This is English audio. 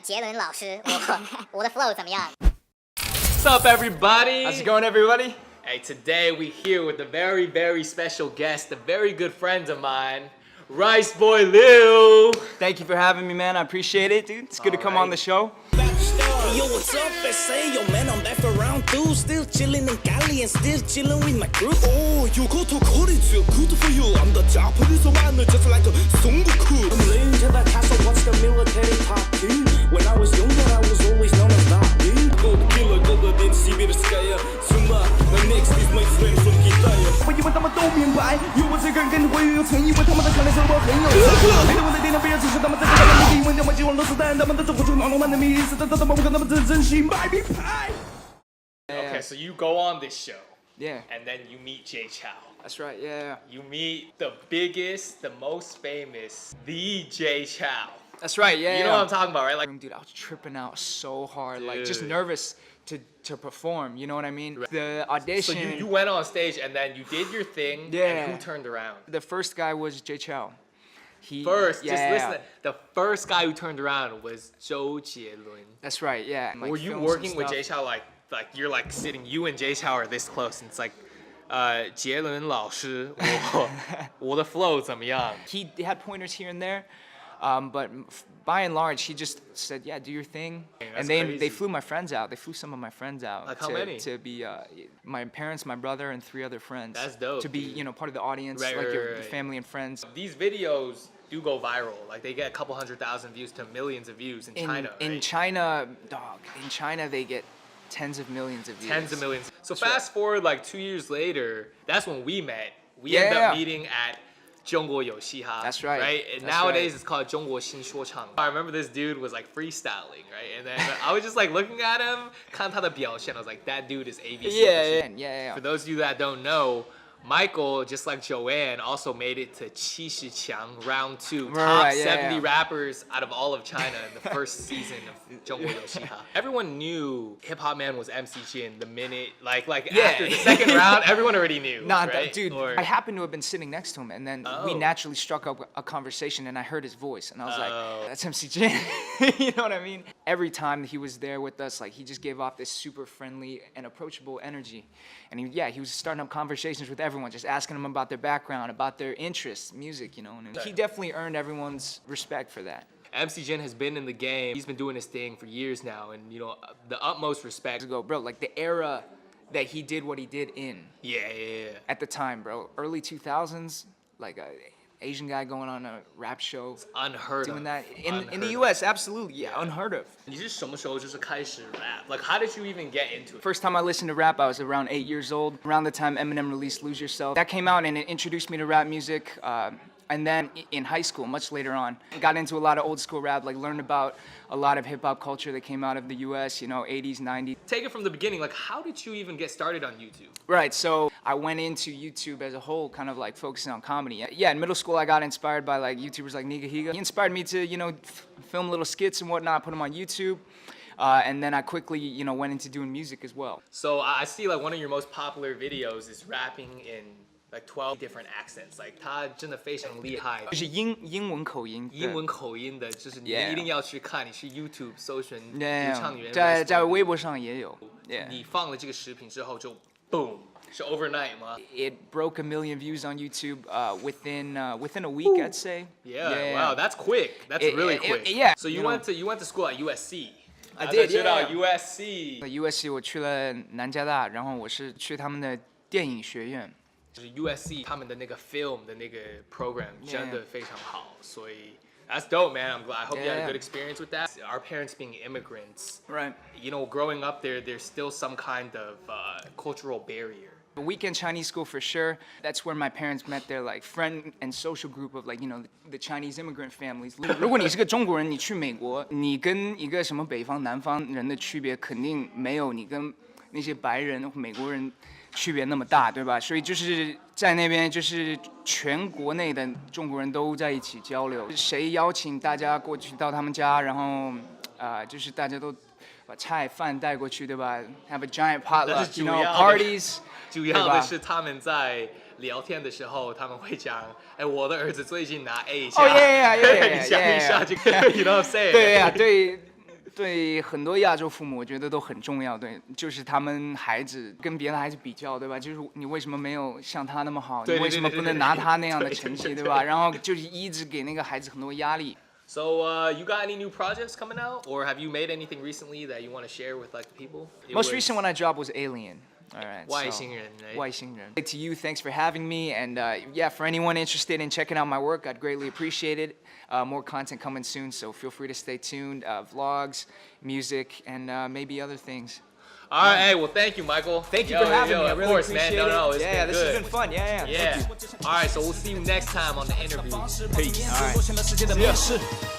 杰伦老师，我的 flow 怎么样 What's up, everybody? How's it going, everybody? Hey, today we here with a very, very special guest, a very good friend of mine, riceboyliu. Thank you for having me, man. I appreciate it, dude. It's good to come on the show. Hey, yo, what's up, SA? Yo, man, I'm back for round 2. Still chilling in Cali and still chilling with my crew. Oh, you go to college, good for you. I'm the Japanese man, just like a Son Goku. I'm laying to the castle, watch the military party. When I was younger, I was always known as that dude. Gold killer, gold in Sibirskaya. Suma, the next is my friend from Kitaya. 我以为他们都明白，有我这个人跟着我又有诚意，为他们的强烈生活很有资格。每天我在电脑边只是他们在这个地问，要么希望都是但他们的生活就脑满的迷思，但他们不可能真心买名牌。 Okay, so you go on this show. Yeah. And then you meet Jay Chow. That's right, yeah. You meet the biggest, the most famous, the Jay Chow. That's right, yeah. You know what I'm talking about, right? Like, dude, I was tripping out so hard, like just Dude. nervous to perform, you know what I mean? The audition. so you went on stage and then you did your thing, Yeah. and who turned around? The first guy was Jay Chow. He, First, yeah, just listen. The first guy who turned around was Zhou Jielun. That's right, yeah. Like, Were you films and working with stuff. Jay Chow like you're like sitting, you and Jay Chow are this close, and it's like, 杰伦老师，我的 flow 怎么样？ He had pointers here and there, but by and large, he just said, "Yeah, do your thing." That's And then crazy. they flew my friends out. They flew some of my friends out Like how many? to be my parents, my brother, and 3 other friends. That's dope, To be, dude. you know, part of the audience, Right, like right, your right. family and friends. These videos do go viral. Like they get a couple 100,000 views to millions of views in China, In right? China, dog. In China, they get tens of millions of views. Tens of millions. So That's fast right. forward like 2 years later, that's when we met. We ended Yeah. up meeting at 中国有嘻哈. That's right. Right? And That's nowadays right. it's called 中国新说唱. I remember this dude was like freestyling, right? And then I was just like looking at him, 看他的表现, I was like, that dude is ABC. Yeah. For those of you that don't know, Michael, just like Joanne, also made it to 70强 round 2, top Right, yeah, 70 yeah. rappers out of all of China in the first season of 中国有嘻哈. Everyone knew Hip Hop Man was MC Jin the minute, like Yeah. after the second round, everyone already knew. Nah, right? dude, Or- I happened to have been sitting next to him, and then we Oh. naturally struck up a conversation, and I heard his voice, and I was Oh. like, that's MC Jin. You know what I mean? Every time he was there with us, like, he just gave off this super friendly and approachable energy. And he was starting up conversations with everyone, just asking them about their background, about their interests, music, you know, and he definitely earned everyone's respect for that. MC Jin has been in the game. He's been doing his thing for years now, and you know, the utmost respect. Ago, bro, like the era that he did what he did in Yeah. at the time, bro, early 2000s, like a Asian guy going on a rap show, Unheard doing of. that in the Unheard of. U.S. Absolutely, yeah, unheard of. 你是什么时候就是开始 rap? Like, how did you even get into it? First time I listened to rap, I was around 8 years old. Around the time Eminem released "Lose Yourself," that came out and it introduced me to rap music. And then in high school, much later on, got into a lot of old school rap, like learned about a lot of hip hop culture that came out of the U.S., you know, 80s, 90s. Take it from the beginning. Like, how did you even get started on YouTube? Right, so I went into YouTube as a whole, kind of like focusing on comedy. Yeah, in middle school, I got inspired by like YouTubers like Niga Higa. He inspired me to, you know, film little skits and whatnot, put them on YouTube. And then I quickly, you know, went into doing music as well. So I see like one of your most popular videos is rapping in like 12 different accents. Like, 他真的非常厉害。就是英文口音。英文口音的，就是你 Yeah. 一定要去看。你去 YouTube 搜寻独 Yeah, 唱员。在微博上也有。Yeah. 你放了这个视频之后就 boom，是 overnight 吗 It broke 1 million views on YouTube within a week, I'd say. Yeah, wow, that's quick. That's really quick. Yeah. So you went to school at USC. I did, 知道 yeah. USC。 USC 我去了南加大，然后我是去他们的电影学院。就是 USC 他们的那个 film 的那个 program 真的非常好，所以 that's dope, man. I'm glad. I hope you had a good experience with that. Our parents being immigrants, Right. you know, growing up there, there's still some kind of cultural barrier. A weekend Chinese school for sure. That's where my parents met their like friend and social group of like, you know, the Chinese immigrant families. 如果你是个中国人，你去美国，你跟一个什么北方南方人的区别肯定没有你跟那些白人美国人区别那么大，对吧？所以就是在那边就是全国内的中国人都在一起交流，谁邀请大家过去到他们家，然后就是大家都把菜饭带过去，对吧？ Have a giant potluck, you know, parties. 主要的是他们在聊天的时候，他们会讲，哎，我的儿子最近拿 A 一下，哦，yeah，讲一下就可以，you know what I'm saying？ 对呀，对很多亚洲父母，我觉得都很重要。对，就是他们孩子跟别的孩子比较，对吧？就是你为什么没有像他那么好？你为什么不能拿他那样的成绩，对吧？然后就是一直给那个孩子很多压力。So, you got any new projects coming out, or have you made anything recently that you want to share with like the people? Most recent one I dropped was Alien. All right. 外星人, right? 外星人. To you, thanks for having me. And yeah, for anyone interested in checking out my work, I'd greatly appreciate it. More content coming soon, so feel free to stay tuned. Vlogs, music, and maybe other things. All right, hey, well, thank you, Michael. Thank you for having me. I really of course, appreciate man. No, it's yeah, been this good. has been fun. Yeah. Yeah. All right, so we'll see you next time on the interview. Peace. All right.